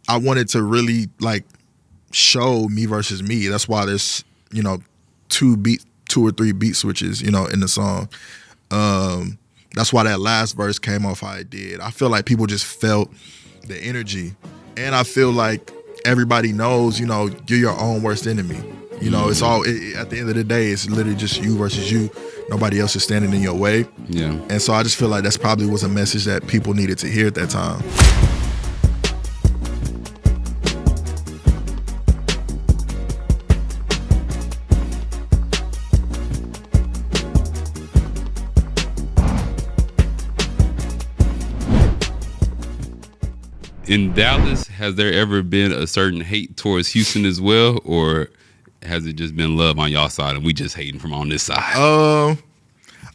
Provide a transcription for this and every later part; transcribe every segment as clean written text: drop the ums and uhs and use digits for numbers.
I wanted to really like show me versus me. That's why there's two or three beat switches in the song. That's why that last verse came off how it did. I feel like people just felt the energy, and I feel like everybody knows you're your own worst enemy. It's all at the end of the day, it's literally just you versus you. Nobody else is standing in your way. Yeah. And so I just feel like that's probably was a message that people needed to hear at that time. In Dallas, has there ever been a certain hate towards Houston as well, or has it just been love on y'all side and we just hating from on this side?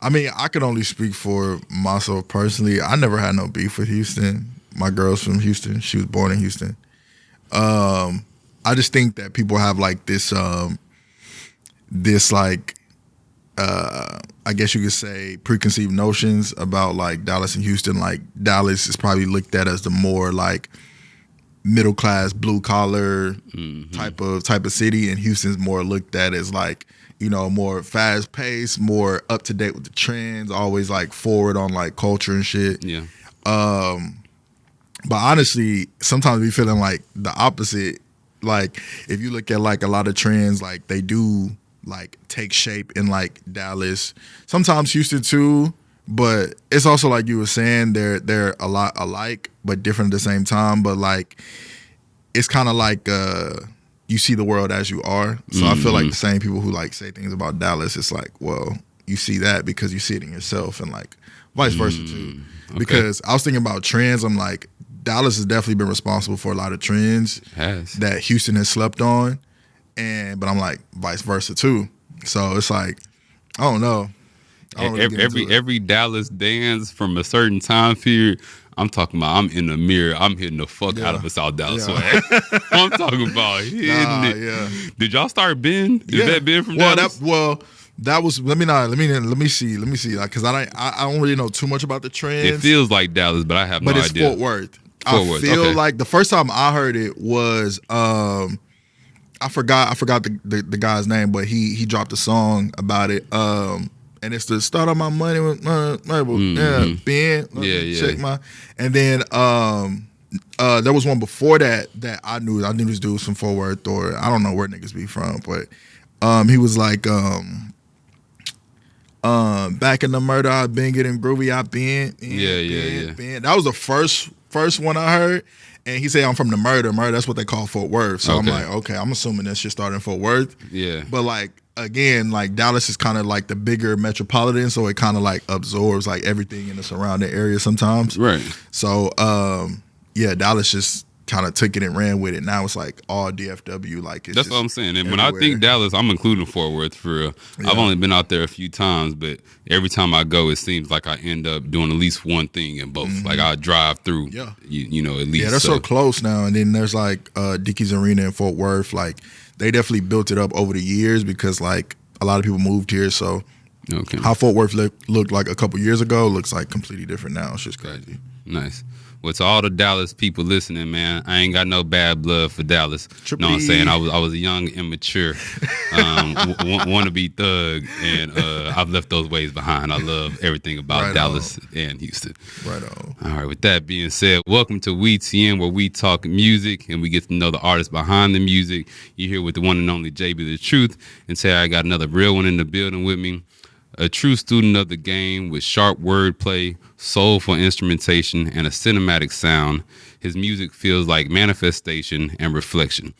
I mean, I can only speak for myself personally. I never had no beef with Houston. My girl's from Houston. She was born in Houston. I just think that people have like this like I guess you could say preconceived notions about like Dallas and Houston. Like Dallas is probably looked at as the more like middle class, blue collar type of city, and Houston's more looked at as like more fast paced, more up to date with the trends, always like forward on like culture and shit. Yeah. But honestly, sometimes we feeling like the opposite. Like if you look at like a lot of trends, like they do like take shape in like Dallas, sometimes Houston too, but it's also like you were saying they're a lot alike but different at the same time. But like it's kind of like you see the world as you are. So I feel like the same people who like say things about Dallas, it's like, well, you see that because you see it in yourself, and like vice versa too. Okay. Because I was thinking about trends, I'm like Dallas has definitely been responsible for a lot of trends that Houston has slept on. But I'm like vice versa too. So it's like I don't know. Every Dallas dance from a certain time period, I'm talking about. I'm in the mirror. I'm hitting the fuck out of a South Dallas swag. I'm talking about hitting it. Yeah. Did y'all start Ben? Is that Ben from Dallas? That was. Let me see. Like, cause I don't really know too much about the trends. It feels like Dallas, but I have no idea. But it's Fort Worth. I feel like the first time I heard it was I forgot the guy's name, but he dropped a song about it. And it's the start of my money with Ben. Check my. And then there was one before that I knew this dude was from Fort Worth, or I don't know where niggas be from, but he was like back in the murder, I've been getting groovy, I've been. That was the first one I heard. And he said, I'm from the murder. That's what they call Fort Worth. So I'm like, okay, I'm assuming that shit started in Fort Worth. Yeah. But like, again, like Dallas is kind of like the bigger metropolitan, so it kind of like absorbs like everything in the surrounding area sometimes. Right. So Dallas just kind of took it and ran with it. Now it's like all DFW. Like that's what I'm saying. And when I think Dallas, I'm including Fort Worth for real. Yeah. I've only been out there a few times, but every time I go, it seems like I end up doing at least one thing in both. Like I drive through, at least. Yeah, they're so close now. And then there's like Dickies Arena in Fort Worth. Like they definitely built it up over the years because like a lot of people moved here. So how Fort Worth looked like a couple years ago looks like completely different now. It's just crazy. Nice. Well, to all the Dallas people listening, man, I ain't got no bad blood for Dallas. Triple know what I'm E. saying? I was a young, immature, wannabe thug, and I've left those ways behind. I love everything about Dallas and Houston. Right on. All right, with that being said, welcome to WeTN, where we talk music and we get to know the artists behind the music. You're here with the one and only JB The Truth, and today I got another real one in the building with me. A true student of the game with sharp wordplay, soulful instrumentation, and a cinematic sound, his music feels like manifestation and reflection.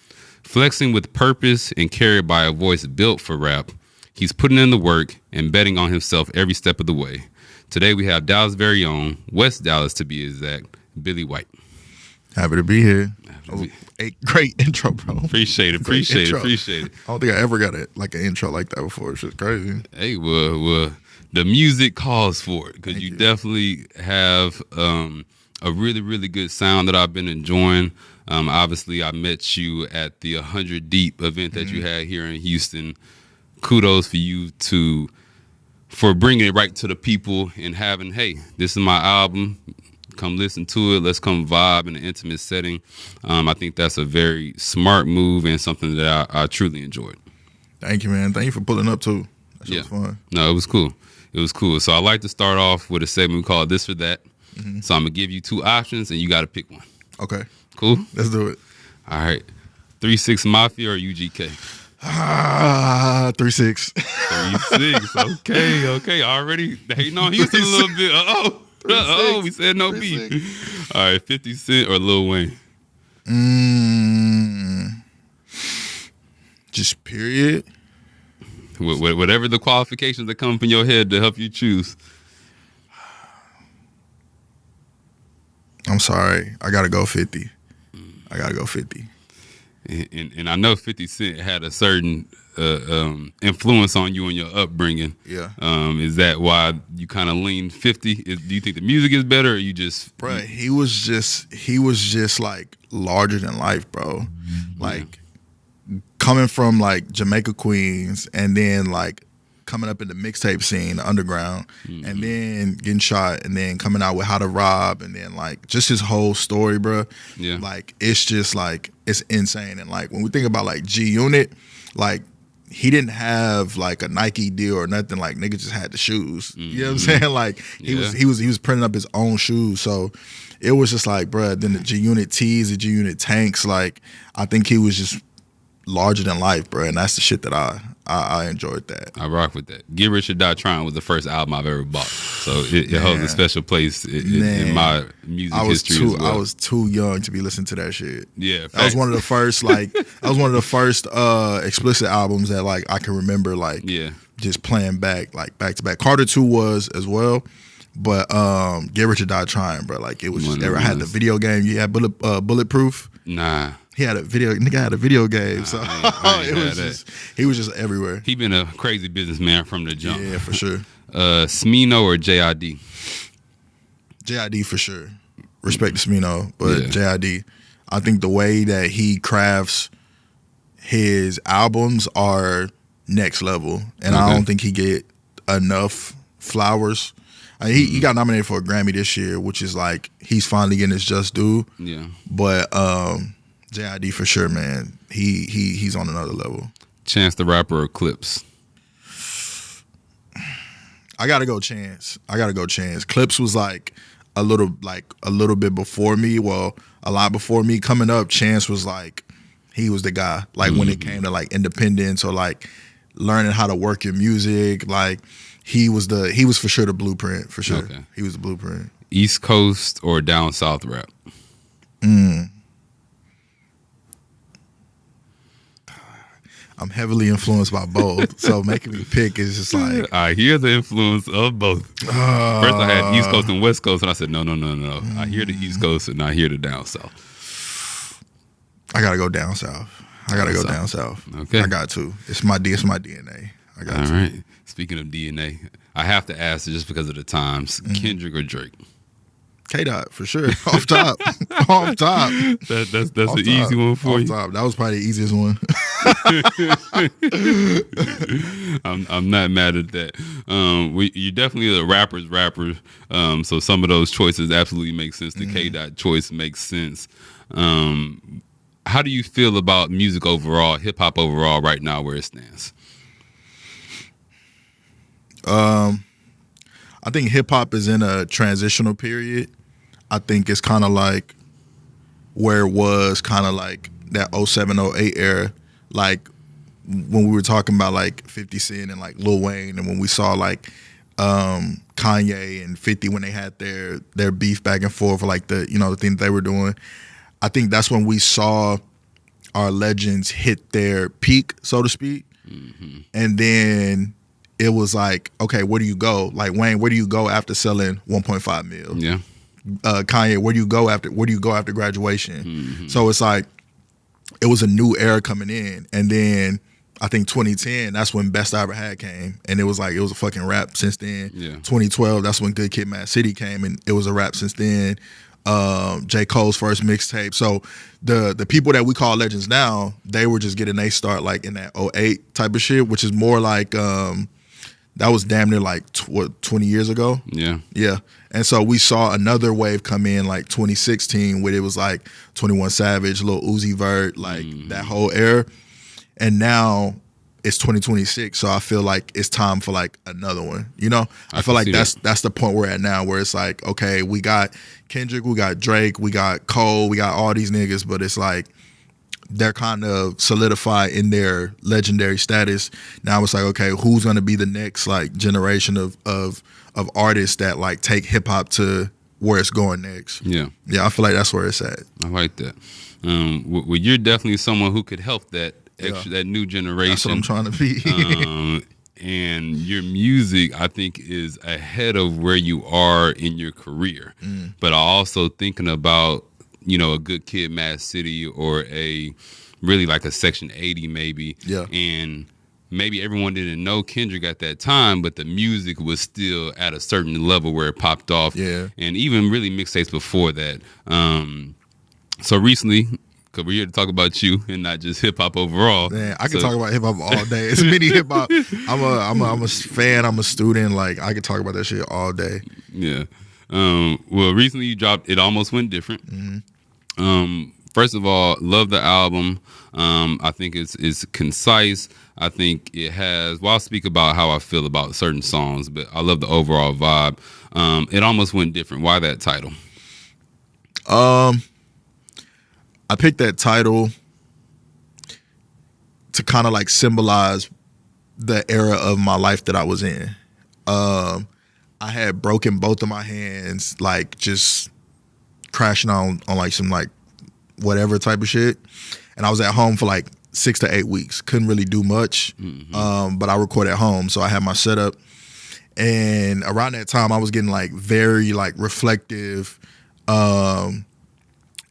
Flexing with purpose and carried by a voice built for rap, he's putting in the work and betting on himself every step of the way. Today we have Dallas' very own, West Dallas to be exact, Billy White. Happy to be here. A great intro, bro. Appreciate it. I don't think I ever got an intro like that before. It's just crazy. Hey, well, the music calls for it because you definitely have a really, really good sound that I've been enjoying. Obviously, I met you at the 100 Deep event that you had here in Houston. Kudos for you for bringing it right to the people and having, hey, this is my album. come listen to it. Let's come vibe in an intimate setting. I think that's a very smart move and something that I truly enjoyed. Thank you, man. Thank you for pulling up too. That shit was fun. No, it was cool. It was cool. So I like to start off with a segment called This or That. So I'm gonna give you 2 options and you got to pick one. Okay. Cool. Let's do it. All right. 3-6 Mafia or UGK? 3-6. 3-6. Okay. Already hating on Houston a little bit. We said no beef. All right. 50 Cent or Lil Wayne? Just period. Whatever the qualifications that come from your head to help you choose. I'm sorry. I gotta go 50. I gotta go 50. And I know 50 Cent had a certain influence on you in your upbringing. Yeah. Is that why you kind of lean 50? Do you think the music is better, or you just? Bro, he was just like larger than life, bro. Like coming from like Jamaica, Queens, and then like coming up in the mixtape scene, the underground, and then getting shot, and then coming out with How to Rob, and then like just his whole story, bro. Yeah. Like it's just like it's insane. And like when we think about like G Unit, like he didn't have like a Nike deal or nothing. Like nigga just had the shoes. You know what I'm saying? Like he was printing up his own shoes. So it was just like, bro. Then the G Unit tees, the G Unit tanks. Like I think he was just larger than life, bro. And that's the shit that I enjoyed that. I rock with that. Get Rich or Die Trying was the first album I've ever bought, so it holds a special place in my music history as well. I was too young to be listening to that shit. Yeah, that was one of the first explicit albums that like I can remember like just playing back to back. Carter 2 was as well, but Get Rich or Die Trying, bro. Like it was just I had the video game. You had Bulletproof. Nah. Nigga had a video game, so he was just everywhere. He been a crazy businessman from the jump. Yeah, for sure. Smino or JID? JID for sure. Respect to Smino, but JID. I think the way that he crafts his albums are next level, and I don't think he get enough flowers. He got nominated for a Grammy this year, which is like he's finally getting his just due. Yeah, but JID for sure, man. He's on another level. Chance the Rapper or Clips? I gotta go Chance. Clips was like a little bit before me. Well, a lot before me. Coming up, Chance was like he was the guy. Like when it came to like independence or like learning how to work your music, like he was for sure the blueprint. For sure, he was the blueprint. East Coast or down South rap? I'm heavily influenced by both, so making me pick is just like I hear the influence of both. First, I had East Coast and West Coast, and I said no. I hear the East Coast and I hear the down South. I gotta go down South. Down South. Okay, I got to. It's my DNA. I got to. All right. Speaking of DNA, I have to ask just because of the times: Kendrick or Drake? K-Dot for sure. Off top. Off top. That's an easy one for you. Top. That was probably the easiest one. I'm not mad at that. You're definitely a rapper's rapper. So some of those choices absolutely make sense. The K-Dot choice makes sense. How do you feel about music overall, hip hop overall, right now, where it stands? I think hip hop is in a transitional period. I think it's kind of like where it was kind of like that 07, 08 era, like when we were talking about like 50 Cent and like Lil Wayne, and when we saw like Kanye and 50 when they had their beef back and forth, like the thing that they were doing. I think that's when we saw our legends hit their peak, so to speak. And then it was like, okay, where do you go? Like Wayne, where do you go after selling 1.5 mil? Yeah. Kanye, where do you go after graduation? So it's like it was a new era coming in, and then I think 2010, that's when Best I Ever Had came, and it was a fucking rap since then. 2012, that's when Good Kid, Mad City came, and it was a rap since then. J. Cole's first mixtape. So the people that we call legends now, they were just getting their start like in that 08 type of shit, which is more like That was damn near like 20 years ago. Yeah. Yeah. And so we saw another wave come in like 2016 where it was like 21 Savage, Lil Uzi Vert, like that whole era. And now it's 2026, so I feel like it's time for like another one. You know, I feel like that's the point we're at now, where it's like, okay, we got Kendrick, we got Drake, we got Cole, we got all these niggas, but it's like they're kind of solidified in their legendary status. Now it's like, okay, who's gonna be the next like generation of artists that like take hip hop to where it's going next? Yeah, I feel like that's where it's at. I like that. Well, you're definitely someone who could help that that new generation. That's what I'm trying to be. And your music, I think, is ahead of where you are in your career. But I also thinking about, a Good Kid, Mad City, or a really like a Section 80 maybe. Yeah. And maybe everyone didn't know Kendrick at that time, but the music was still at a certain level where it popped off. Yeah. And even really mixtapes before that. So recently, because we're here to talk about you and not just hip hop overall. Man, I can talk about hip hop all day. It's many hip hop. I'm a fan. I'm a student. Like I can talk about that shit all day. Yeah. Well, recently you dropped "It Almost Went Different." First of all, love the album. I think it's concise. I think it has. Well, I'll speak about how I feel about certain songs, but I love the overall vibe. It Almost Went Different. Why that title? I picked that title to kind of like symbolize the era of my life that I was in. I had broken both of my hands, like just crashing on like some like whatever type of shit. And I was at home for like 6 to 8 weeks. Couldn't really do much, but I record at home. So I had my setup. And around that time, I was getting like very like reflective,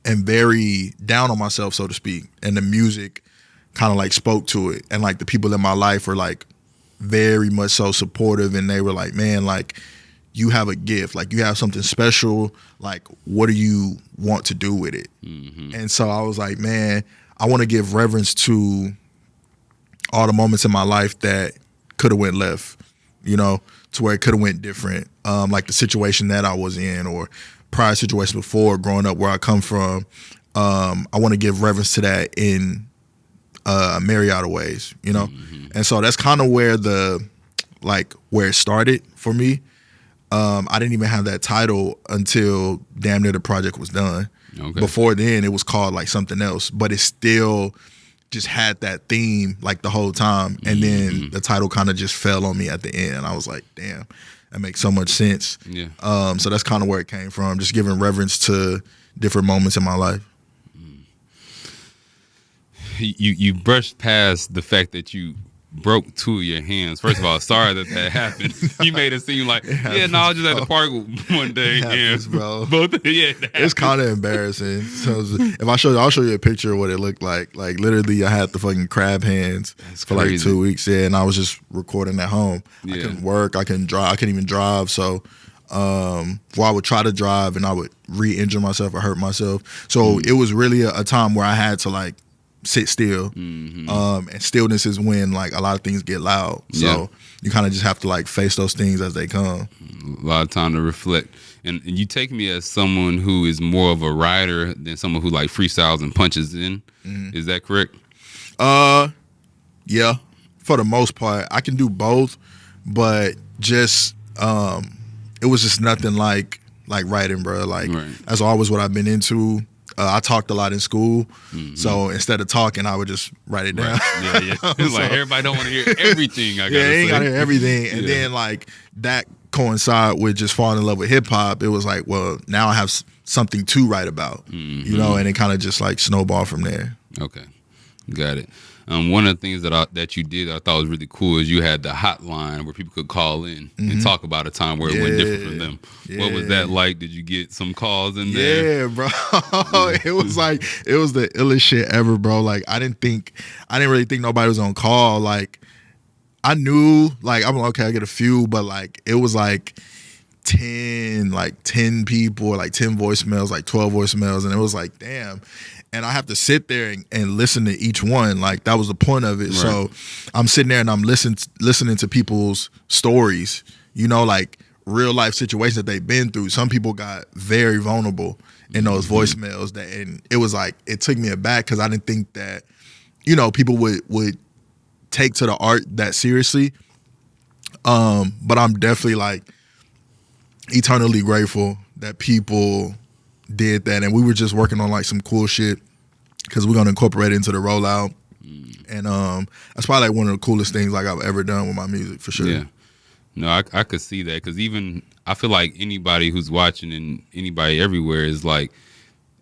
and very down on myself, so to speak. And the music kind of like spoke to it. And like the people in my life were like very much so supportive. And they were like, man, like you have a gift, like you have something special. Like, what do you want to do with it? And so I was like, man, I want to give reverence to all the moments in my life that could have went left, to where it could have went different. Like the situation that I was in, or prior situations before, growing up where I come from. I want to give reverence to that in a myriad of ways, And so that's kind of where where it started for me. I didn't even have that title until damn near the project was done. Okay. Before then, it was called like something else, but it still just had that theme like the whole time. And then the title kind of just fell on me at the end. I was like, damn, that makes so much sense. Yeah. So that's kind of where it came from, just giving reverence to different moments in my life. You brushed past the fact that you broke 2 of your hands. First of all, sorry that happened. You made it seem like, I was just at the park one day. Happens, bro. Both, it's kind of embarrassing. So I'll show you a picture of what it looked like. Like literally, I had the fucking crab hands for like 2 weeks. Yeah, and I was just recording at home. I couldn't work. I couldn't drive. I couldn't even drive. So, I would try to drive and I would re-injure myself or hurt myself. So it was really a time where I had to like sit still. And stillness is when like a lot of things get loud. So you kind of just have to like face those things as they come. A lot of time to reflect. And you take me as someone who is more of a writer than someone who like freestyles and punches in. Is that correct? Yeah, for the most part. I can do both, but just it was just nothing like writing, bro. Like that's always what I've been into. I talked a lot in school, so instead of talking, I would just write it down. Yeah. It's like everybody don't want to hear everything. Ain't gotta hear everything. And then like that coincide with just falling in love with hip hop. It was like, well, now I have something to write about, and it kind of just like snowballed from there. Okay, got it. One of the things that you did that I thought was really cool is you had the hotline where people could call in and talk about a time where it went different from them. Yeah. What was that like? Did you get some calls in there? Yeah, bro. It was the illest shit ever, bro. Like I didn't really think nobody was on call. Like I knew, like I'm like, okay, I get a few, but like it was like 10 people, like 10 voicemails, like 12 voicemails, and it was like, damn. and I have to sit there and listen to each one. Like that was the point of it. Right. So I'm sitting there and I'm listening to people's stories, you know, like real life situations that they've been through. Some people got very vulnerable in those voicemails, and it was like it took me aback because I didn't think that, you know, people would take to the art that seriously. But I'm definitely like eternally grateful that people did that, and we were just working on like some cool shit because we're gonna incorporate it into the rollout. And that's probably like one of the coolest things like I've ever done with my music for sure. Yeah. No, I could see that because even I feel like anybody who's watching and anybody everywhere is like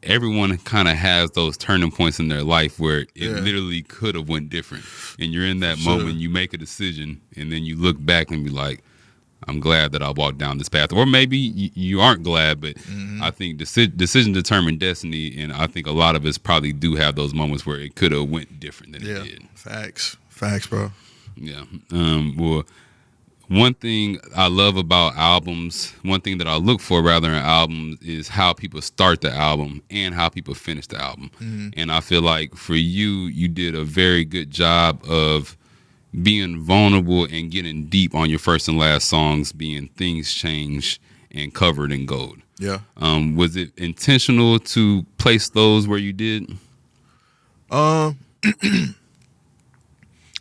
everyone kind of has those turning points in their life where it literally could have went different, and you're in that moment, you make a decision, and then you look back and be like, I'm glad that I walked down this path. Or maybe you aren't glad, but I think decision determine destiny, and I think a lot of us probably do have those moments where it could have went different than it did. Facts, bro. Yeah. Well, one thing I love about albums, one thing that I look for rather in albums is how people start the album and how people finish the album. And I feel like for you did a very good job of being vulnerable and getting deep on your first and last songs, being Things Change and Covered in Gold. Yeah. Was it intentional to place those where you did?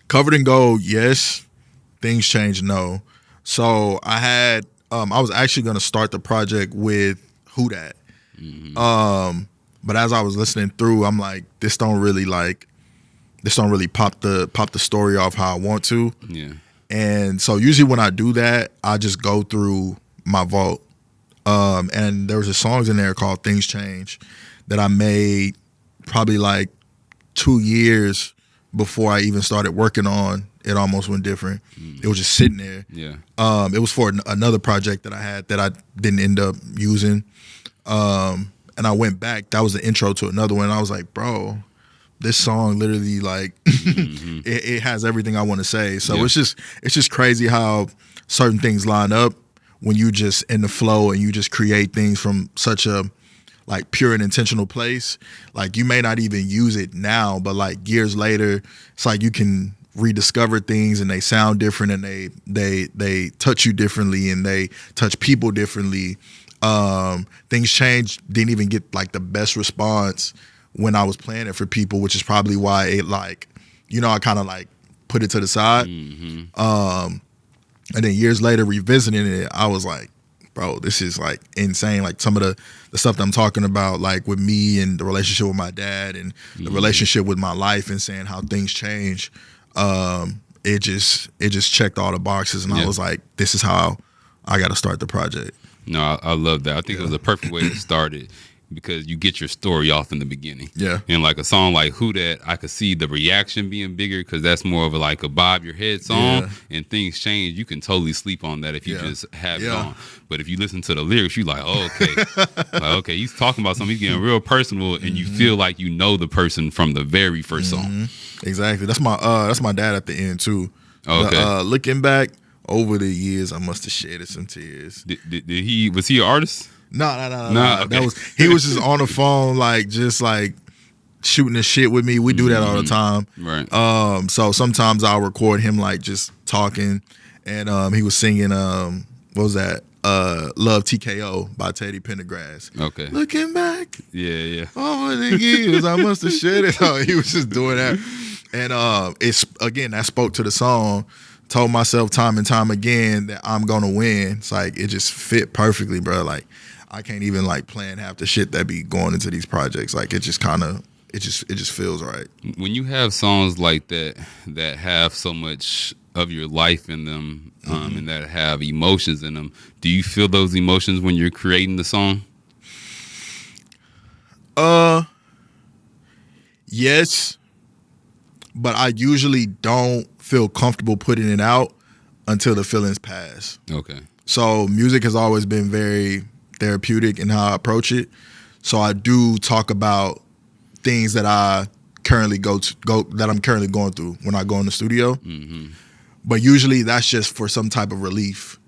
Covered in Gold, yes. Things Change, no. So I had I was actually gonna start the project with Who Dat. But as I was listening through, I'm like, this don't really pop the story off how I want to. Yeah. And so usually when I do that, I just go through my vault. And there was a songs in there called Things Change that I made probably like 2 years before I even started working on It Almost Went Different. It was just sitting there. Yeah. It was for another project that I had that I didn't end up using. And I went back. That was the intro to another one. And I was like, bro, this song literally like it has everything I want to say. So it's just crazy how certain things line up when you just in the flow and you just create things from such a like pure and intentional place. Like you may not even use it now, but like years later, it's like you can rediscover things and they sound different and they touch you differently and they touch people differently. Things Change didn't even get like the best response when I was playing it for people, which is probably why it like, you know, I kind of like put it to the side. And then years later revisiting it, I was like, bro, this is like insane. Like some of the stuff that I'm talking about, like with me and the relationship with my dad and the relationship with my life and saying how things change. It just checked all the boxes, and I was like, this is how I got to start the project. No, I love that. I think it was a perfect way to start it because you get your story off in the beginning. Yeah. And like a song like Who Dat, I could see the reaction being bigger because that's more of like a bob your head song. And Things Change, you can totally sleep on that if you just have it on. But if you listen to the lyrics, you like, oh, okay. Like, okay, he's talking about something, he's getting real personal, and you feel like you know the person from the very first song. Exactly. That's my dad at the end too. Okay. Looking back over the years, I must have shedded some tears. Was he an artist? No. Okay. He was just on the phone, like just like shooting the shit with me. We do that all the time. Right. So sometimes I'll record him like just talking, and he was singing what was that? Love TKO by Teddy Pendergrass. Okay. Looking back. Yeah. Over the years, I must have shed it. Oh, he was just doing that. And it's again that spoke to the song. Told myself time and time again that I'm gonna win. It's like it just fit perfectly, bro. Like I can't even like plan half the shit that be going into these projects. Like it just feels right. When you have songs like that have so much of your life in them, and that have emotions in them, do you feel those emotions when you're creating the song? Yes, but I usually don't feel comfortable putting it out until the feelings pass. Okay. So music has always been very therapeutic in how I approach it. So I do talk about things that I currently that I'm currently going through when I go in the studio. But usually that's just for some type of relief.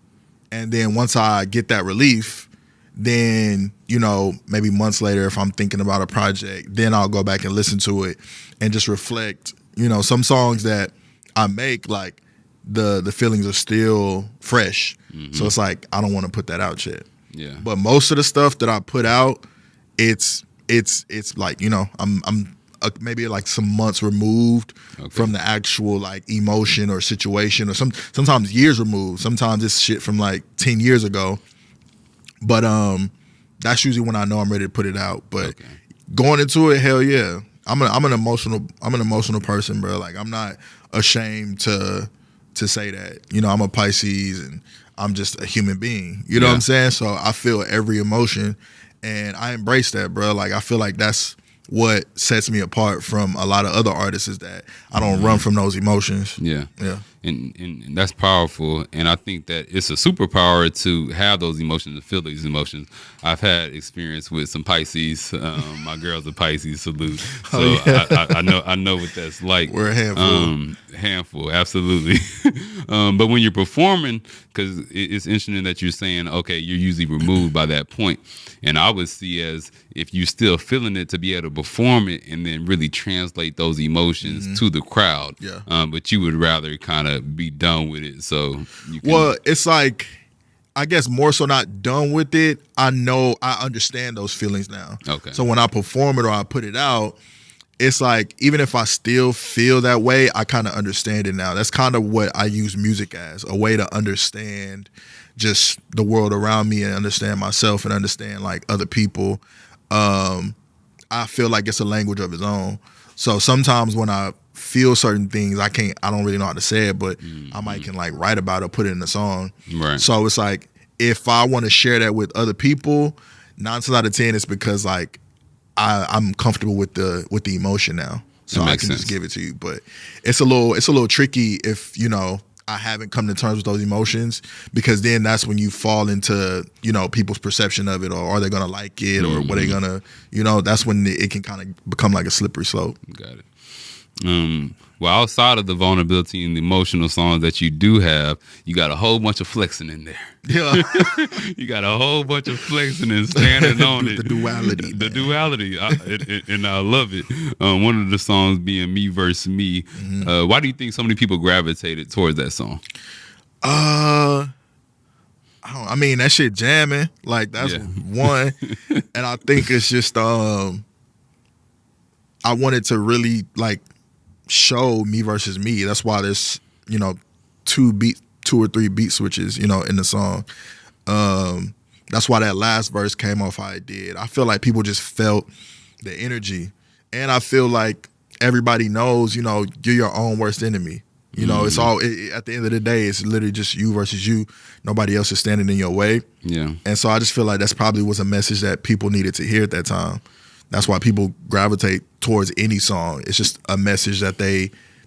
And then once I get that relief, then maybe months later, if I'm thinking about a project, then I'll go back and listen to it and just reflect. Some songs that I make, like the feelings are still fresh. So it's like I don't want to put that out yet. Yeah. But most of the stuff that I put out, it's like I'm maybe like some months removed from the actual like emotion or situation, or sometimes years removed. Sometimes it's shit from like 10 years ago. But that's usually when I know I'm ready to put it out. But going into it, hell yeah, I'm an emotional person, bro. Like I'm not ashamed to say that. I'm a Pisces and I'm just a human being. You know what I'm saying? So I feel every emotion and I embrace that, bro. Like I feel like that's what sets me apart from a lot of other artists, is that I don't run from those emotions. Yeah. And that's powerful. And I think that it's a superpower to have those emotions and feel these emotions. I've had experience with some Pisces. My girl's a Pisces, salute. So I know what that's like. We're a handful. Handful, absolutely. But when you're performing, because it's interesting that you're saying, okay, you're usually removed by that point. And I would see as if you're still feeling it, to be able to perform it and then really translate those emotions to the crowd. Yeah. But you would rather kind of be done with it. So you can, well, it's like, I guess more so not done with it. I understand those feelings now. Okay. So when I perform it or I put it out, it's like, even if I still feel that way, I kind of understand it now. That's kind of what I use music as, a way to understand just the world around me and understand myself and understand like other people. I feel like it's a language of its own. So sometimes when I feel certain things, I don't really know how to say it, but I might can like write about it, put it in a song. Right. So it's like, if I want to share that with other people, 9 times out of 10, it's because like I'm comfortable with the emotion now. So I can just give it to you. But it's a little tricky if, I haven't come to terms with those emotions, because then that's when you fall into, people's perception of it, or are they going to like it, or what they going to, that's when it can kind of become like a slippery slope. Got it. Well, outside of the vulnerability and the emotional songs that you do have, you got a whole bunch of flexing in there. Yeah. You got a whole bunch of flexing and standing on it. The duality. The duality. And I love it. One of the songs being Me Versus Me. Why do you think so many people gravitated towards that song? I mean, that shit jamming. Like, that's one. And I think it's just, I wanted to really, like, show me versus me. That's why there's, 2 or 3 beat switches, in the song. That's why that last verse came off how it did. I feel like people just felt the energy. And I feel like everybody knows, you're your own worst enemy. It's all, at the end of the day, it's literally just you versus you. Nobody else is standing in your way. Yeah. And so I just feel like that's probably was a message that people needed to hear at that time. That's why people gravitate towards any song. It's just a message that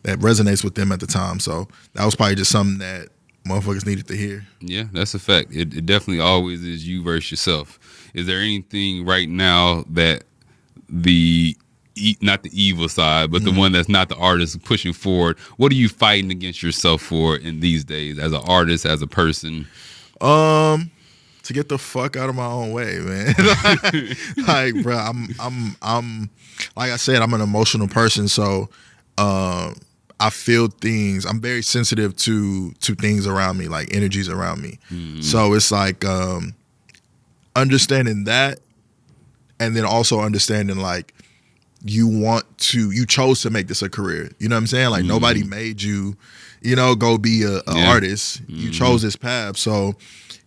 resonates with them at the time. So that was probably just something that motherfuckers needed to hear. Yeah, that's a fact. It definitely always is you versus yourself. Is there anything right now that not the evil side, but the one that's not the artist pushing forward? What are you fighting against yourself for in these days as an artist, as a person? To get the fuck out of my own way, man. like, bro, I'm like I said, I'm an emotional person, so I feel things. I'm very sensitive to things around me, like energies around me. So it's like understanding that, and then also understanding like you chose to make this a career. You know what I'm saying? Like nobody made you, go be a artist. You chose this path, so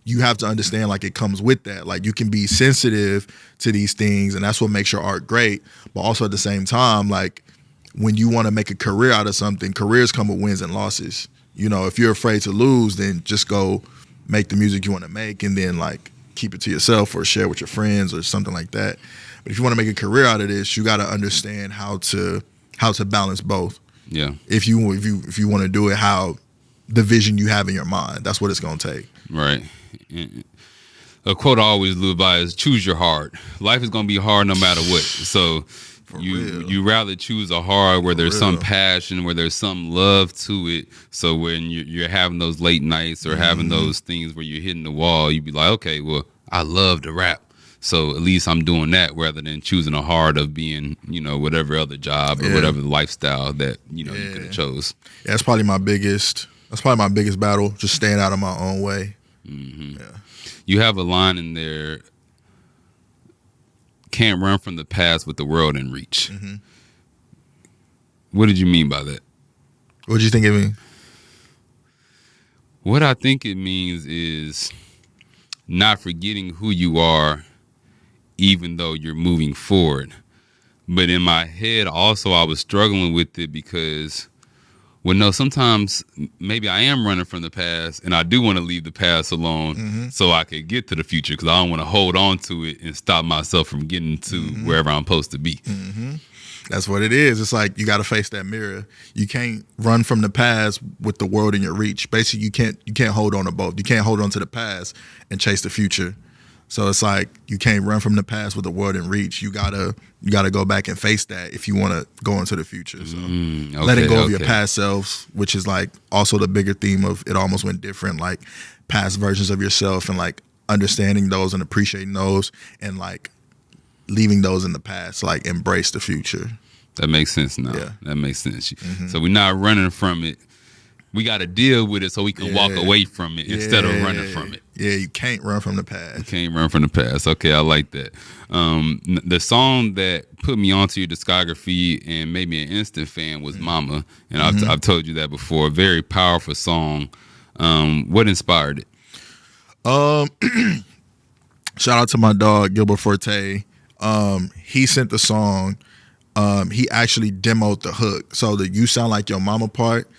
you have to understand like it comes with that. Like you can be sensitive to these things, and that's what makes your art great. But also at the same time, like when you want to make a career out of something, careers come with wins and losses. If you're afraid to lose, then just go make the music you want to make, and then like keep it to yourself or share with your friends or something like that. But if you want to make a career out of this, you got to understand how to balance both. Yeah. If you want to do it, how the vision you have in your mind, that's what it's going to take. Right. A quote I always live by is choose your heart. Life is going to be hard no matter what. So you rather choose a hard where there's some passion, where there's some love to it. So when you're having those late nights or having those things where you're hitting the wall, you be like, okay, well, I love to rap. So at least I'm doing that rather than choosing the hard of being, whatever other job or whatever the lifestyle that, you could have chose. Yeah, that's probably my biggest battle, just staying out of my own way. Mm-hmm. Yeah. You have a line in there, can't run from the past with the world in reach. Mm-hmm. What did you mean by that? What do you think it means? What I think it means is not forgetting who you are, even though you're moving forward. But in my head, also, I was struggling with it because, well, no, sometimes maybe I am running from the past and I do want to leave the past alone so I could get to the future because I don't want to hold on to it and stop myself from getting to wherever I'm supposed to be. Mm-hmm. That's what it is. It's like you got to face that mirror. You can't run from the past with the world in your reach. Basically, you can't hold on to both. You can't hold on to the past and chase the future. So it's like you can't run from the past with the world in reach. You gotta go back and face that if you want to go into the future. So letting go of your past selves, which is like also the bigger theme of It Almost Went Different, like past versions of yourself and like understanding those and appreciating those and like leaving those in the past, like embrace the future. That makes sense now. Yeah. That makes sense. So we're not running from it. We got to deal with it so we can walk away from it instead of running from it. Yeah, you can't run from the past. You can't run from the past. Okay, I like that. The song that put me onto your discography and made me an instant fan was Mama. And I've told you that before. Very powerful song. What inspired it? Shout out to my dog, Gilbert Forte. He sent the song. He actually demoed the hook. So the You Sound Like Your Mama part,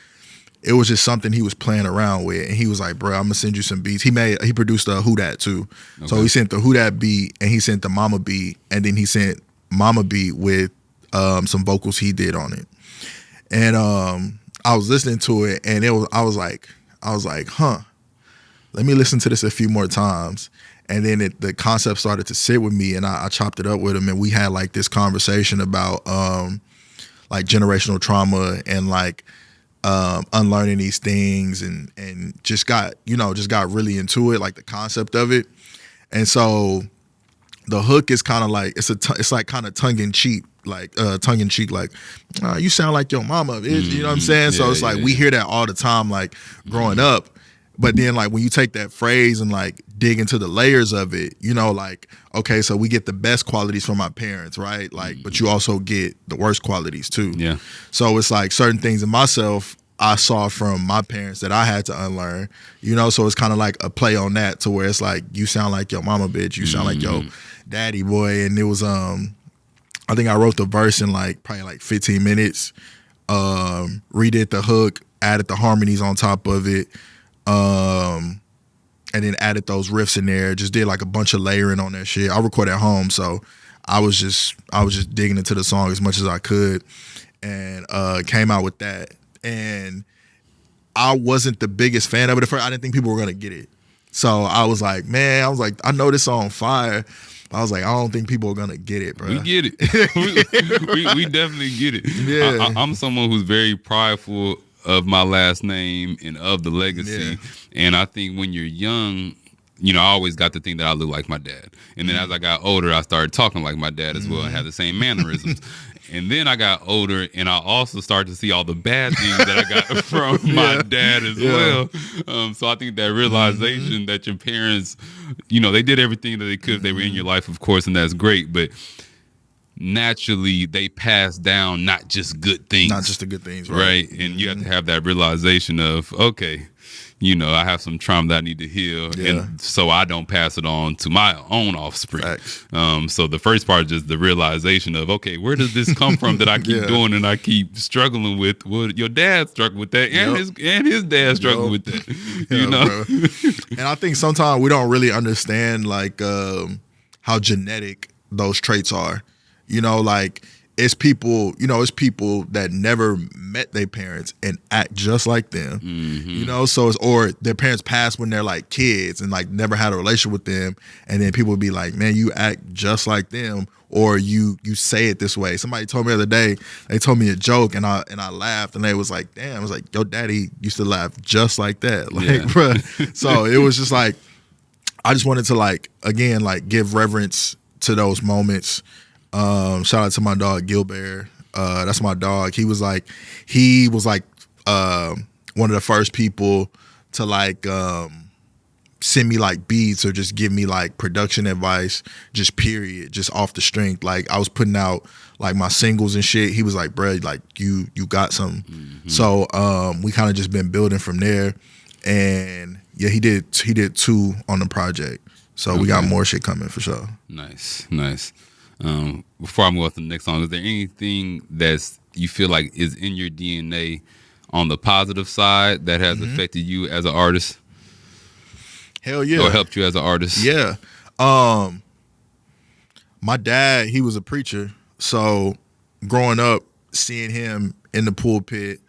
it was just something he was playing around with, and he was like, "Bro, I'm gonna send you some beats." He produced the Who Dat too, so he sent the Who Dat beat, and he sent the Mama beat, and then he sent Mama beat with some vocals he did on it. And I was listening to it, and I was like, "Huh, let me listen to this a few more times." And then the concept started to sit with me, and I chopped it up with him, and we had like this conversation about like generational trauma and like unlearning these things, and just got really into it, like the concept of it. And so the hook is kind of like it's like kind of tongue in cheek, like you sound like your mama, you know what I'm saying? So it's like we hear that all the time, like growing up. But then like when you take that phrase and like dig into the layers of it, like, okay, so we get the best qualities from our parents, right? Like, but you also get the worst qualities too. Yeah. So it's like certain things in myself I saw from my parents that I had to unlearn, so it's kind of like a play on that, to where it's like, you sound like your mama, bitch. You sound like your daddy, boy. And it was, I think I wrote the verse in like probably like 15 minutes, redid the hook, added the harmonies on top of it. And then added those riffs in there, just did like a bunch of layering on that shit. I record at home, so I was just digging into the song as much as I could, and came out with that. And I wasn't the biggest fan of it at first. I didn't think people were gonna get it. So I was like, I know this song fire. I was like, I don't think people are gonna get it, bro. We get it. we definitely get it. Yeah. I'm someone who's very prideful of my last name and of the legacy. And I think when you're young, I always got to think that I look like my dad. And then as I got older, I started talking like my dad as well and had the same mannerisms. And then I got older, and I also started to see all the bad things that I got from my dad as well. So I think that realization that your parents, they did everything that they could. They were in your life, of course, and that's great. But naturally, they pass down not just good things. Not just the good things, right? And you have to have that realization of, okay, I have some trauma that I need to heal, and so I don't pass it on to my own offspring. So the first part is just the realization of, okay, where does this come from that I keep doing and I keep struggling with? Well, your dad struggled with that, and his dad struggled with that. Bro. And I think sometimes we don't really understand like how genetic those traits are. Like it's people that never met their parents and act just like them. So or their parents passed when they're like kids and like never had a relationship with them, and then people would be like, man, you act just like them, or you say it this way. Somebody told me the other day, they told me a joke and I laughed, and they was like, damn, I was like, your daddy used to laugh just like that, like, bro. So it was just like, I just wanted to like again like give reverence to those moments. Shout out to my dog Gilbert. That's my dog. He was like one of the first people to like send me like beats or just give me like production advice, just period, just off the strength. Like I was putting out like my singles and shit. He was like, "Bro, like you got something." Mm-hmm. So we kind of just been building from there. And yeah, he did 2 on the project. So we got more shit coming for sure. Nice. Before I move on to the next song, is there anything that's you feel like is in your DNA on the positive side that has affected you as an artist? Hell yeah. Or helped you as an artist? Yeah. My dad, he was a preacher. So growing up, seeing him in the pulpit,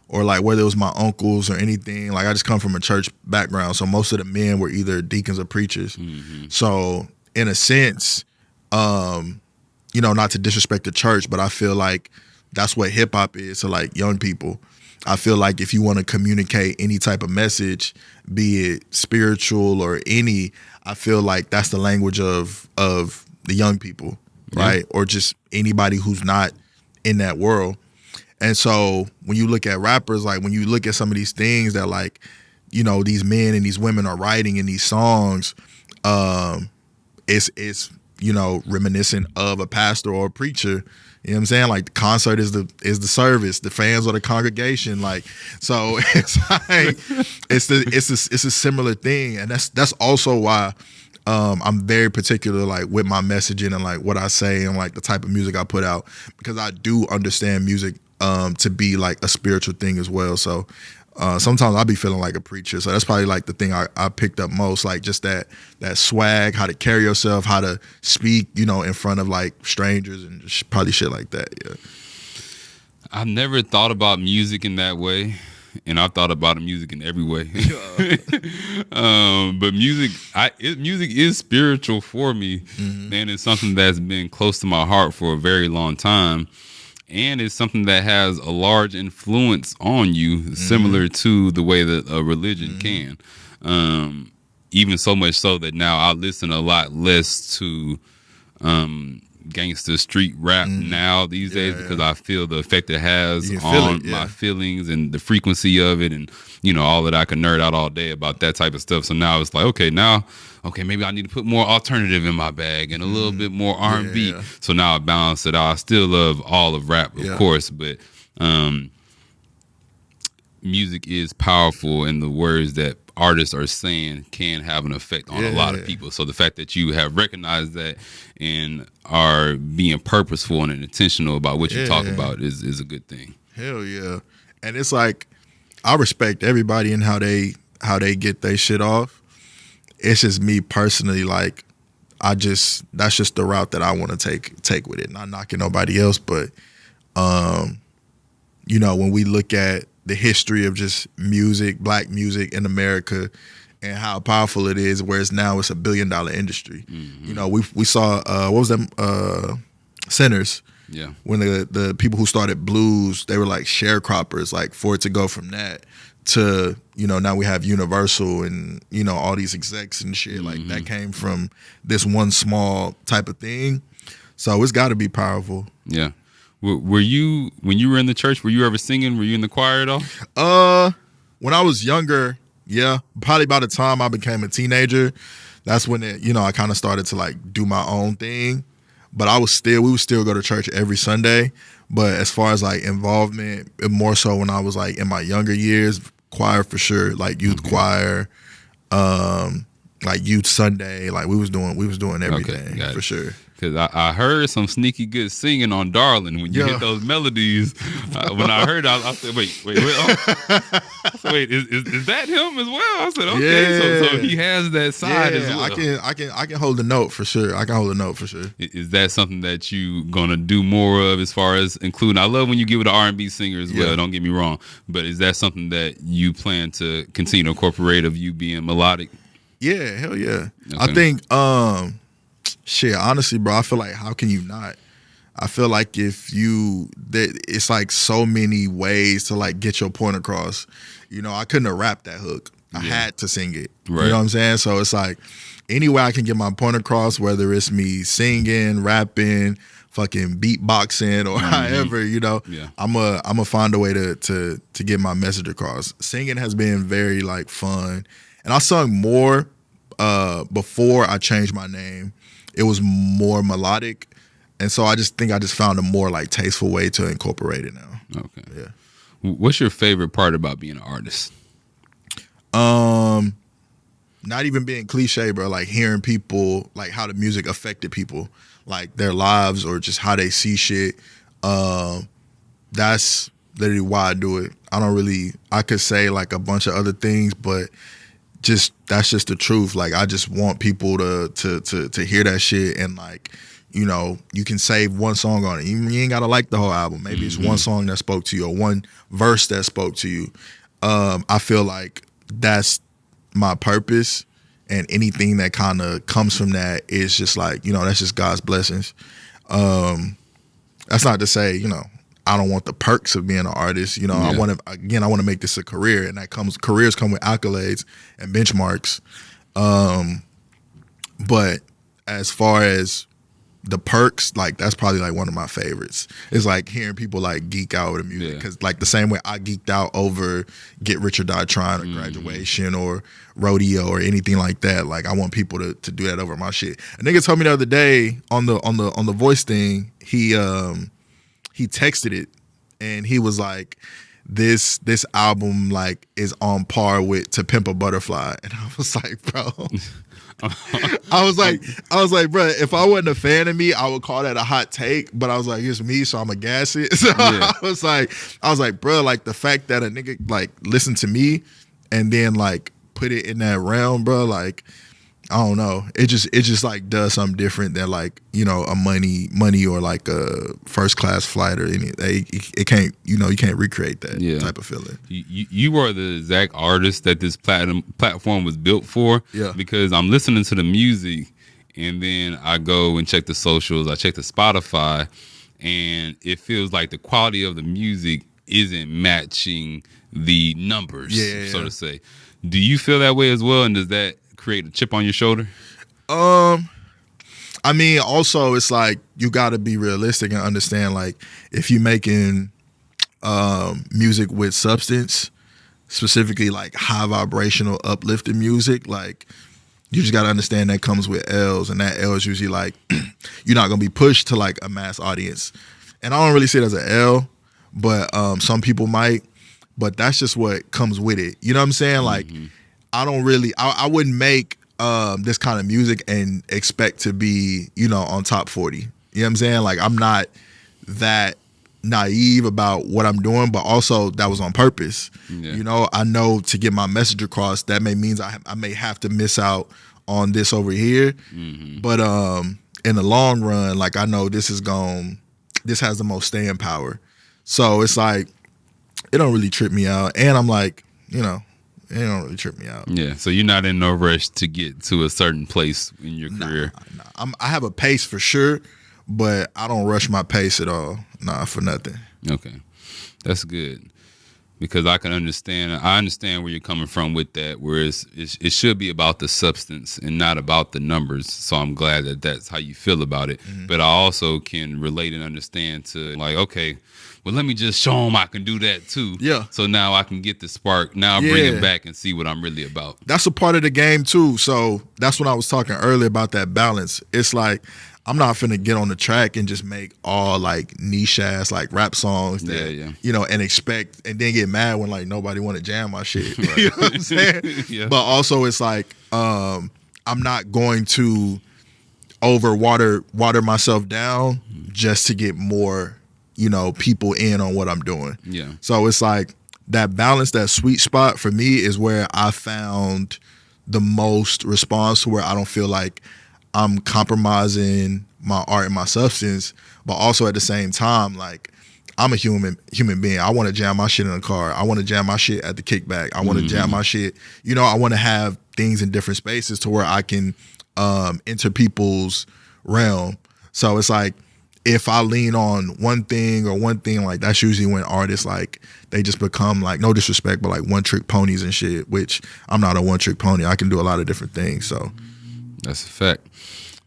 or like whether it was my uncles or anything, like I just come from a church background. So most of the men were either deacons or preachers. Mm-hmm. So in a sense, not to disrespect the church, but I feel like that's what hip hop is to like young people. I feel like if you want to communicate any type of message, be it spiritual or any, I feel like that's the language of the young people, right? Or just anybody who's not in that world. And so when you look at rappers, like when you look at some of these things that like, these men and these women are writing in these songs, it's reminiscent of a pastor or a preacher. You know what I'm saying? Like the concert is the service, the fans are the congregation. Like, so it's like it's a similar thing, and that's also why I'm very particular like with my messaging and like what I say and like the type of music I put out, because I do understand music to be like a spiritual thing as well. So sometimes I'll be feeling like a preacher. So that's probably like the thing I picked up most, like just that swag, how to carry yourself, how to speak, in front of like strangers and just probably shit like that. Yeah. I've never thought about music in that way. And I've thought about music in every way. But music is spiritual for me. Mm-hmm. And it's something that's been close to my heart for a very long time. And it's something that has a large influence on you, similar to the way that a religion can. Even so much so that now I listen a lot less to gangster street rap now these days, because I feel the effect it has on my feelings and the frequency of it, and all that. I can nerd out all day about that type of stuff. So now it's like, okay, maybe I need to put more alternative in my bag and a little bit more R&B. Yeah. So now I balance it out. I still love all of rap, of course, but music is powerful, and the words that artists are saying can have an effect on a lot of people. So the fact that you have recognized that and are being purposeful and intentional about what you talk about is a good thing. Hell yeah. And it's like, I respect everybody and how they get their shit off. It's just me personally, like that's just the route that I want to take with it. Not knocking nobody else, but when we look at the history of just music, black music in America, and how powerful it is, whereas now it's $1 billion industry. Mm-hmm. We saw what was that Sinners? Yeah. When the people who started blues, they were like sharecroppers, like for it to go from that to now we have Universal and all these execs and shit. Like that came from this one small type of thing. So it's got to be powerful. Yeah. Were you, when you were in the church, were you ever singing? Were you in the choir at all? When I was younger, yeah. Probably by the time I became a teenager, that's when I kind of started to like do my own thing. But we would still go to church every Sunday. But as far as like involvement, more so when I was like in my younger years, choir for sure, like youth choir, like youth Sunday, like we was doing everything for sure. Because I heard some sneaky good singing on Darling when you hit those melodies. When I heard, I said, wait. Wait, is that him as well? I said, okay, so he has that side as well. I can hold a note for sure. Is that something that you gonna do more of as far as including? I love when you get with an R&B singer as well. Don't get me wrong, but is that something that you plan to continue to incorporate, of you being melodic? Yeah, hell yeah. Okay. I think, honestly, bro, I feel like how can you not? I feel like it's like so many ways to like get your point across. I couldn't have rapped that hook. I had to sing it. Right. You know what I'm saying? So it's like any way I can get my point across, whether it's me singing, rapping, fucking beatboxing, or however, you know, I'm a find a way to get my message across. Singing has been very like fun, and I sung more before I changed my name. It was more melodic, and so I just think I just found a more like tasteful way to incorporate it now. Okay. Yeah. What's your favorite part about being an artist? Not even being cliche, bro. Like hearing people, like how the music affected people, like their lives or just how they see shit. That's literally why I do it. I could say like a bunch of other things, but that's just the truth. Like I just want people to hear that shit, and like, you know, you can save one song on it. You ain't gotta like the whole album. Maybe it's one song that spoke to you or one verse that spoke to you. I feel like that's my purpose, and anything that kind of comes from that is just like, you know, that's just God's blessings. That's not to say, you know, I don't want the perks of being an artist. You know, I want to make this a career, and careers come with accolades and benchmarks. But as far as the perks, like that's probably like one of my favorites. It's like hearing people like geek out with the music, because like the same way I geeked out over Get Rich or Die Trying or Graduation or Rodeo or anything like that. Like I want people to do that over my shit. A nigga told me the other day on the voice thing, he texted it and he was like, this album like is on par with To Pimp a Butterfly, and I was like, bro. I was like, bro, if I wasn't a fan of me, I would call that a hot take. But I was like, it's me, so I'm gonna gas it. So I was like, bro, like the fact that a nigga like listened to me and then like put it in that realm, bro, like I don't know. It just like does something different than like, you know, a money or like a first class flight or anything. It can't, you know, you can't recreate that type of feeling. You are the exact artist that this platform was built for. Yeah. Because I'm listening to the music and then I go and check the socials, I check the Spotify, and it feels like the quality of the music isn't matching the numbers, so to say. Do you feel that way as well? And does that create a chip on your shoulder? I mean, also it's like you got to be realistic and understand, like if you're making music with substance, specifically like high vibrational uplifting music, like you just got to understand that comes with L's, and that L is usually like you're not gonna be pushed to like a mass audience. And I don't really see it as an L, but some people might, but that's just what comes with it. You know what I'm saying? Like I wouldn't make this kind of music and expect to be, you know, on top 40. You know what I'm saying? Like I'm not that naive about what I'm doing, but also that was on purpose. You know, I know to get my message across, that means I may have to miss out on this over here. But in the long run, like I know this has the most staying power. So it's like it don't really trip me out, and I'm like, you know, it don't really trip me out. Yeah, so you're not in no rush to get to a certain place in your career. Nah. I have a pace for sure, but I don't rush my pace at all. Nah, for nothing. Okay, that's good, because I understand where you're coming from with that, where it should be about the substance and not about the numbers. So I'm glad that that's how you feel about it. But I also can relate and understand to like, okay, well, let me just show them I can do that too. Yeah. So now I can get the spark. Now I bring it back and see what I'm really about. That's a part of the game too. So that's when I was talking earlier about that balance. It's like I'm not finna get on the track and just make all like niche ass like rap songs that you know, and expect, and then get mad when like nobody want to jam my shit. Right. You know what I'm saying? But also it's like I'm not going to water myself down just to get more, you know, people in on what I'm doing. Yeah. So it's like that balance, that sweet spot for me is where I found the most response, to where I don't feel like I'm compromising my art and my substance, but also at the same time, like I'm a human being. I want to jam my shit in the car. I want to jam my shit at the kickback. I want to jam my shit. You know, I want to have things in different spaces to where I can enter people's realm. So it's like, if I lean on one thing, like that's usually when artists like they just become like, no disrespect, but like one trick ponies and shit, which I'm not a one trick pony. I can do a lot of different things. So that's a fact.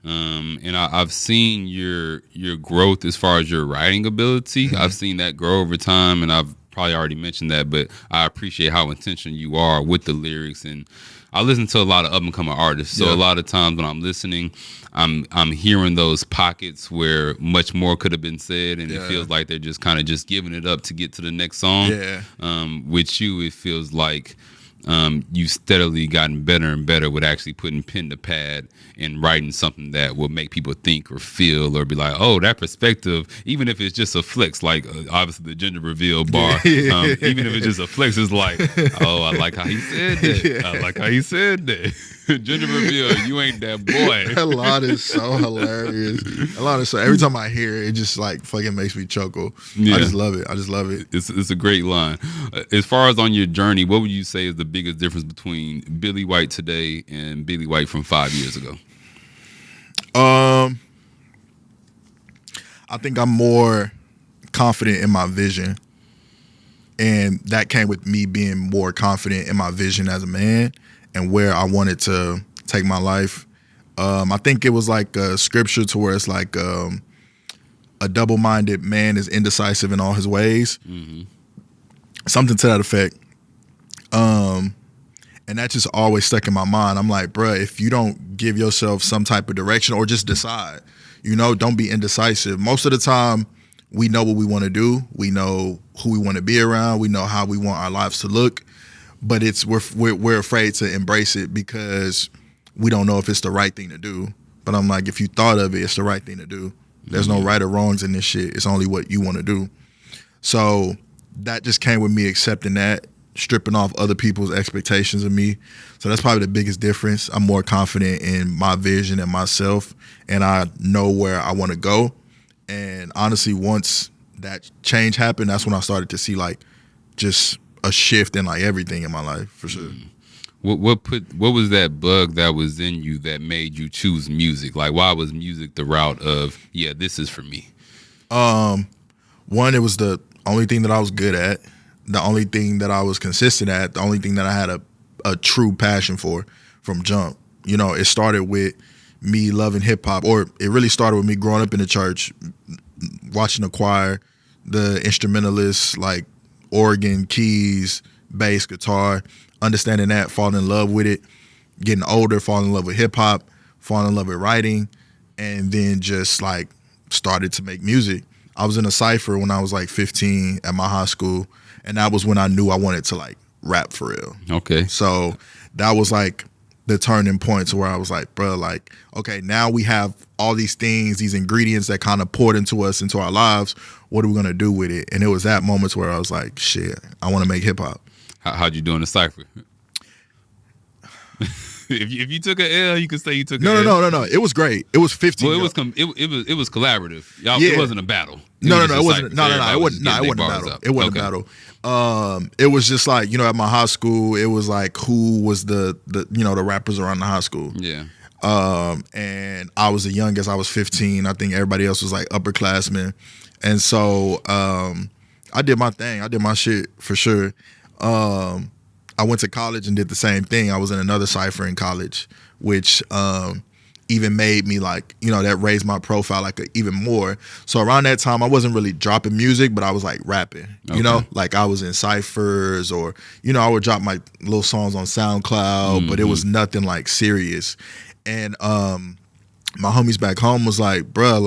And I've seen your growth as far as your writing ability. Mm-hmm. I've seen that grow over time, and I've probably already mentioned that, but I appreciate how intentional you are with the lyrics. And I listen to a lot of up and coming artists, so a lot of times when I'm listening, I'm hearing those pockets where much more could have been said, and it feels like they're just kind of just giving it up to get to the next song. With you, it feels like you've steadily gotten better and better with actually putting pen to pad and writing something that will make people think or feel or be like, oh, that perspective, even if it's just a flex, like obviously the gender reveal bar, even if it's just a flex, it's like, oh, I like how he said that. I like how he said that. Gender reveal, you ain't that boy. That line is so hilarious. Every time I hear it, it just like fucking makes me chuckle. I just love it. It's a great line. As far as on your journey, what would you say is the biggest difference between Billy White today and Billy White from 5 years ago? I think I'm more confident in my vision, and that came with me being more confident in my vision as a man and where I wanted to take my life. I think it was like a scripture to where it's like a double-minded man is indecisive in all his ways. Mm-hmm. Something to that effect. And that just always stuck in my mind. I'm like, bruh, if you don't give yourself some type of direction or just decide, don't be indecisive. Most of the time, we know what we want to do. We know who we want to be around. We know how we want our lives to look. But we're afraid to embrace it because we don't know if it's the right thing to do. But I'm like, if you thought of it, it's the right thing to do. There's no right or wrongs in this shit. It's only what you want to do. So that just came with me accepting that, stripping off other people's expectations of me. So that's probably the biggest difference. I'm more confident in my vision and myself, and I know where I want to go. And honestly, once that change happened, that's when I started to see like just a shift in like everything in my life, for sure. What was that bug that was in you that made you choose music? Like, why was music the route of, yeah, this is for me? One, it was the only thing that I was good at, the only thing that I was consistent at, the only thing that I had a true passion for from jump. It started with me loving hip hop, or it really started with me growing up in the church, watching the choir, the instrumentalists, like organ, keys, bass, guitar, understanding that, falling in love with it, getting older, falling in love with hip hop, falling in love with writing, and then just like started to make music. I was in a cypher when I was like 15 at my high school, and that was when I knew I wanted to like rap for real. Okay. So that was like the turning point to where I was like, bro, like, okay, now we have all these things, these ingredients that kind of poured into us, into our lives. What are we going to do with it? And it was that moment where I was like, shit, I want to make hip hop. How'd you do in the cypher? If you took an L, you could say you took an L. No. It was great. It was 15. Well, it was collaborative. Y'all, It wasn't a battle. It wasn't. No, it wasn't a battle. It wasn't a battle. It was just like, at my high school, it was like who was the the rappers around the high school. Yeah. And I was the youngest. I was 15. I think everybody else was like upperclassmen. And so I did my thing. I did my shit for sure. I went to college and did the same thing. I was in another cypher in college, which even made me like, that raised my profile like even more. So around that time, I wasn't really dropping music, but I was like rapping, like I was in cyphers, or, I would drop my little songs on SoundCloud, but it was nothing like serious. And my homies back home was like, bruh,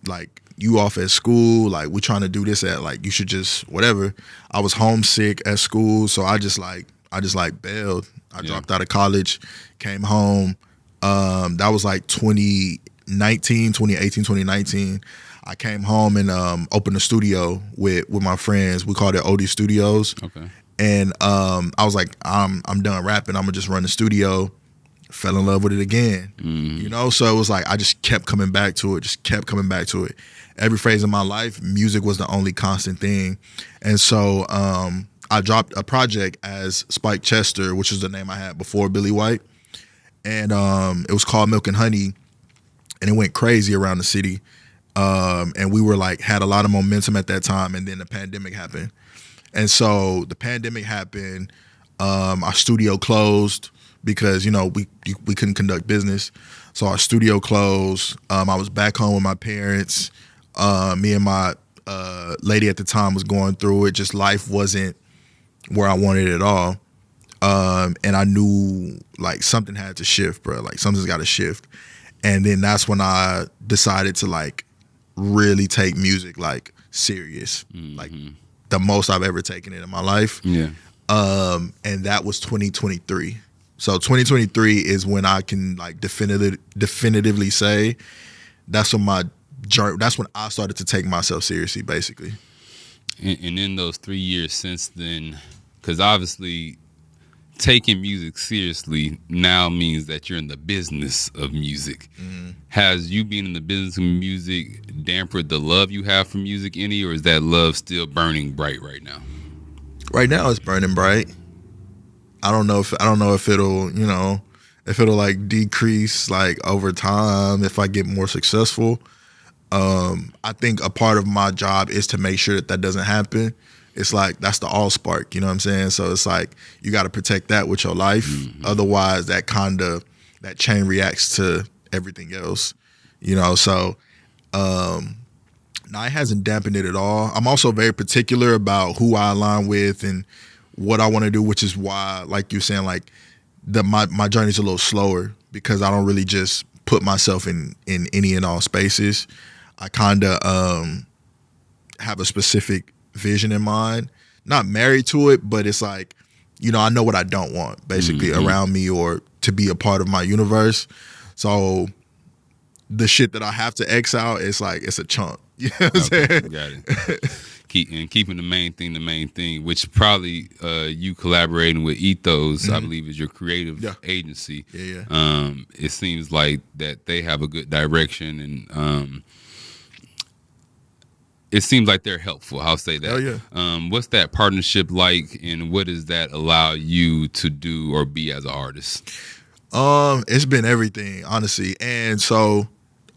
like you off at school, like we trying to do this at, like you should just whatever. I was homesick at school, so I just bailed. I dropped out of college, came home. That was like 2018, 2019. I came home and opened a studio with my friends. We called it OD Studios. Okay. And I was like, I'm done rapping. I'm gonna just run the studio. Fell in love with it again. So it was like I just kept coming back to it. Every phase of my life, music was the only constant thing. And so I dropped a project as Spike Chester, which is the name I had before Billy White. And it was called Milk and Honey, and it went crazy around the city. and we were like had a lot of momentum at that time, and then the pandemic happened. And so the pandemic happened. Our studio closed because we couldn't conduct business. So our studio closed. I was back home with my parents. Me and my lady at the time was going through it. Just life wasn't where I wanted it at all. And I knew like something had to shift, bro. Like something's got to shift. And then that's when I decided to like really take music like serious, like the most I've ever taken it in my life. Yeah. And that was 2023. So 2023 is when I can like definitively say that's when my journey. That's when I started to take myself seriously, basically. And in those 3 years since then, because obviously taking music seriously now means that you're in the business of music. Has you being in the business of music dampened the love you have for music any, or is that love still burning bright right now? Right now it's burning bright. I don't know if it'll like decrease like over time if I get more successful. I think a part of my job is to make sure that doesn't happen. It's like that's the all spark, you know what I'm saying? So it's like you got to protect that with your life. Otherwise that chain reacts to everything else, So now it hasn't dampened it at all. I'm also very particular about who I align with and what I want to do, which is why, like you're saying, like my journey's a little slower because I don't really just put myself in any and all spaces. I kind of have a specific vision in mind, not married to it, but it's like, I know what I don't want basically around me or to be a part of my universe. So the shit that I have to X out, it's like, it's a chunk. You know what I'm saying? Got it. Keeping the main thing, which probably you collaborating with Ethos, I believe is your creative agency. Yeah. It seems like that they have a good direction and it seems like they're helpful. I'll say that. Oh yeah. What's that partnership like, and what does that allow you to do or be as an artist? It's been everything, honestly. And so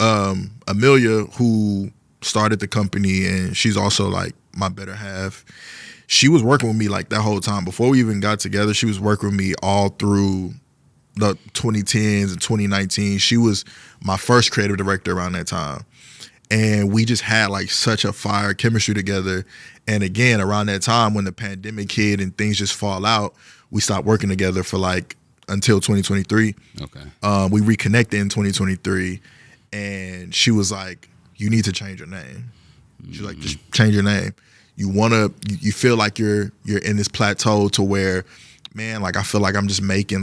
Amelia, who started the company, and she's also like my better half, she was working with me like that whole time. Before we even got together, she was working with me all through the 2010s and 2019. She was my first creative director around that time. And we just had like such a fire chemistry together. And again, around that time when the pandemic hit and things just fall out, we stopped working together for like until 2023. Okay. We reconnected in 2023, and she was like, "You need to change your name." She's like, "Just change your name. You feel like you're in this plateau to where, man, like I feel like I'm just making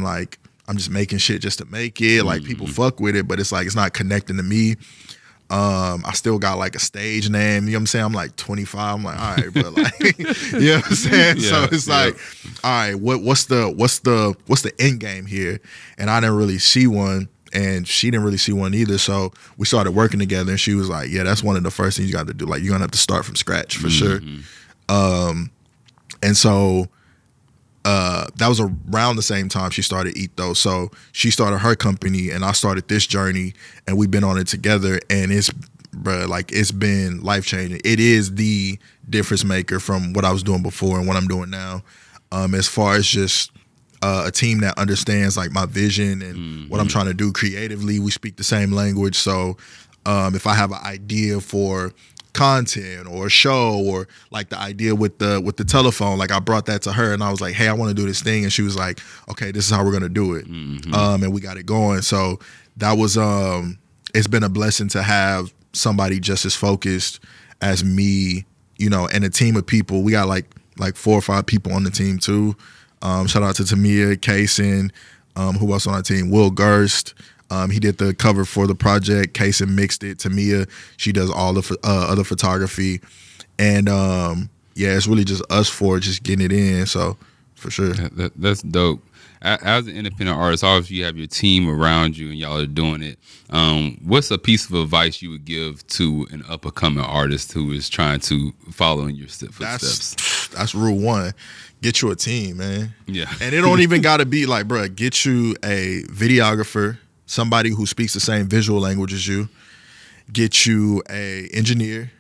shit just to make it. Like people fuck with it, but it's like it's not connecting to me." I still got like a stage name, you know what I'm saying? I'm like 25. I'm like, all right, bro, like, you know what I'm saying? Yeah, so it's like, all right, what's the end game here? And I didn't really see one, and she didn't really see one either. So we started working together, and she was like, yeah, that's one of the first things you got to do. Like, you're gonna have to start from scratch for sure. And so that was around the same time she started Ethos. So she started her company and I started this journey, and we've been on it together, and it's been life changing. It is the difference maker from what I was doing before and what I'm doing now. As far as just a team that understands like my vision and what I'm trying to do creatively, we speak the same language. So if I have an idea for content or a show, or like the idea with the telephone, like I brought that to her and I was like, hey, I want to do this thing, and she was like, okay, this is how we're gonna do it. And we got it going. So that was it's been a blessing to have somebody just as focused as me, and a team of people. We got like 4 or 5 people on the team too. Shout out to Tamia, Kaysen, who else on our team? Will Gerst. He did the cover for the project. Kaysen mixed it. Tamia, she does all the other photography. And yeah, it's really just us 4 just getting it in. So for sure. That's dope. As an independent artist, obviously you have your team around you and y'all are doing it. What's a piece of advice you would give to an up-and-coming artist who is trying to follow in your footsteps? That's rule 1. Get you a team, man. Yeah. And it don't even got to be like, bro, get you a videographer, somebody who speaks the same visual language as you. get you a engineer,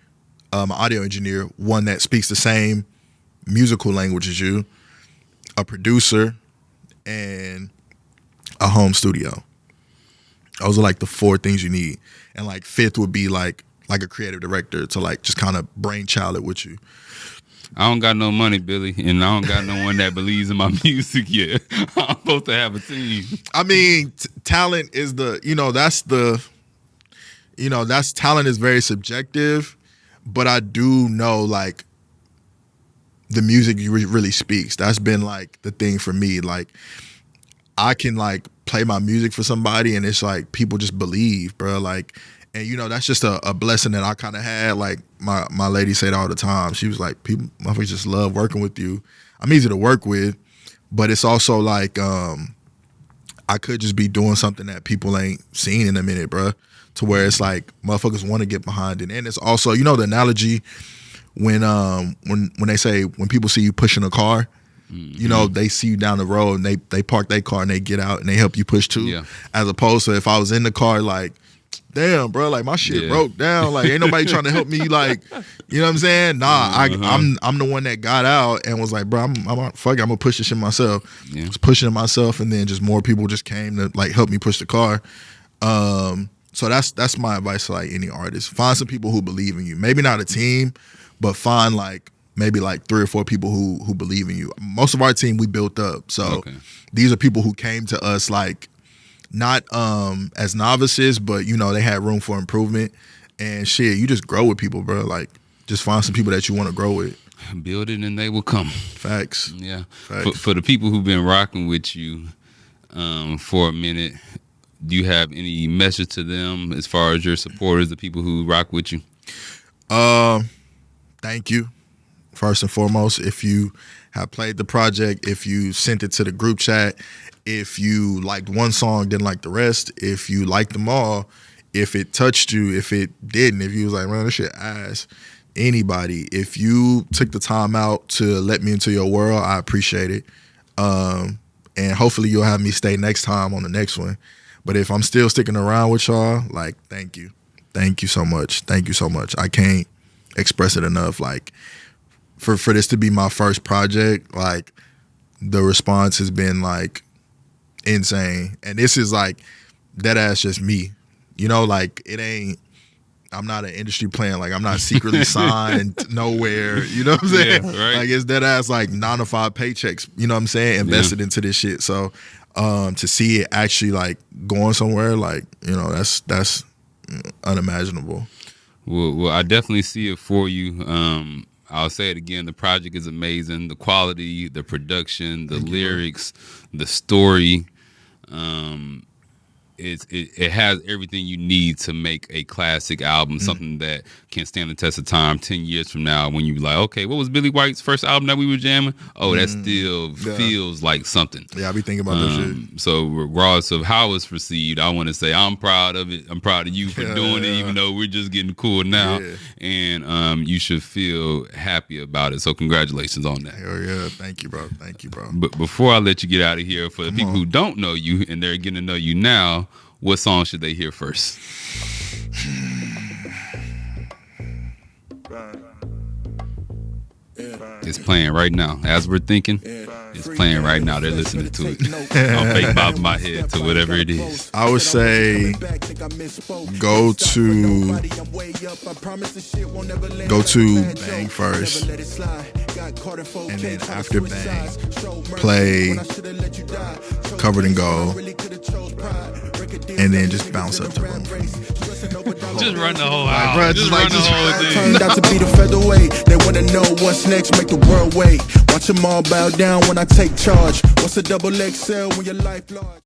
an audio engineer, one that speaks the same musical language as you, a producer, and a home studio. Those are like the 4 things you need. And like 5th would be like a creative director to like just kind of brainchild it with you. I don't got no money, Billy, and I don't got no one that believes in my music yet. I'm supposed to have a team. I mean, talent is talent is very subjective, but I do know like the music really speaks. That's been like the thing for me. Like I can like play my music for somebody and it's like people just believe, bro. Like, and that's just a blessing that I kind of had. Like my lady said all the time. She was like, people, motherfuckers just love working with you. I'm easy to work with, but it's also like I could just be doing something that people ain't seen in a minute, bro. To where it's like motherfuckers want to get behind it, and it's also the analogy when they say when people see you pushing a car. They see you down the road and they park their car and they get out and they help you push too. Yeah. As opposed to if I was in the car, like, damn, bro, like my shit broke down. Like ain't nobody trying to help me. Like, you know what I'm saying? Nah, I'm the one that got out and was like, bro, I'm gonna push this shit myself. Yeah. I was pushing it myself, and then just more people just came to like help me push the car. So that's my advice to like any artist. Find some people who believe in you. Maybe not a team, but find like maybe like 3 or 4 people who believe in you. Most of our team we built up. So these are people who came to us like not as novices, but they had room for improvement. And shit, you just grow with people, bro. Like just find some people that you want to grow with. Build it and they will come. Facts. Yeah. Facts. For the people who've been rocking with you for a minute, do you have any message to them as far as your supporters, the people who rock with you? Thank you. First and foremost, if you have played the project, if you sent it to the group chat, if you liked one song, didn't like the rest, if you liked them all, if it touched you, if it didn't, if you was like, man, this shit ass, anybody, if you took the time out to let me into your world, I appreciate it. And hopefully you'll have me stay next time on the next one. But if I'm still sticking around with y'all, like, thank you. Thank you so much. Thank you so much. I can't express it enough. Like, for this to be my first project, like the response has been like insane. And this is like that ass just me. Like it ain't, I'm not an industry plan. Like I'm not secretly signed nowhere. You know what I'm saying? Yeah, right. Like it's that ass like 9 to 5 paychecks, you know what I'm saying? Invested into this shit. So to see it actually like going somewhere, like, that's unimaginable. Well, I definitely see it for you. I'll say it again. The project is amazing. The quality, the production, the lyrics, the story. It has everything you need to make a classic album, something that can stand the test of time 10 years from now when you be like, okay, what was Billy White's first album that we were jamming? Oh, that still feels like something. Yeah, I be thinking about that shit. So regardless of how it's received, I want to say I'm proud of it. I'm proud of you for doing it, even though we're just getting cool now. Yeah. And you should feel happy about it. So congratulations on that. Hell yeah. Thank you, bro. Thank you, bro. But before I let you get out of here, for the people who don't know you and they're getting to know you now, what song should they hear first? It's playing right now. As we're thinking, it's playing right now. They're listening to it. I'm fake bobbing my head to whatever it is. I would say go to Bang first, and then after Bang, play Covered in Gold, and then just bounce up to Room for Me. Just run the whole album. Just run the whole thing. Turned out to be the featherweight. They wanna know what's next, make the world wait. Watch them all bow down when I take charge. What's a double XL when your life large?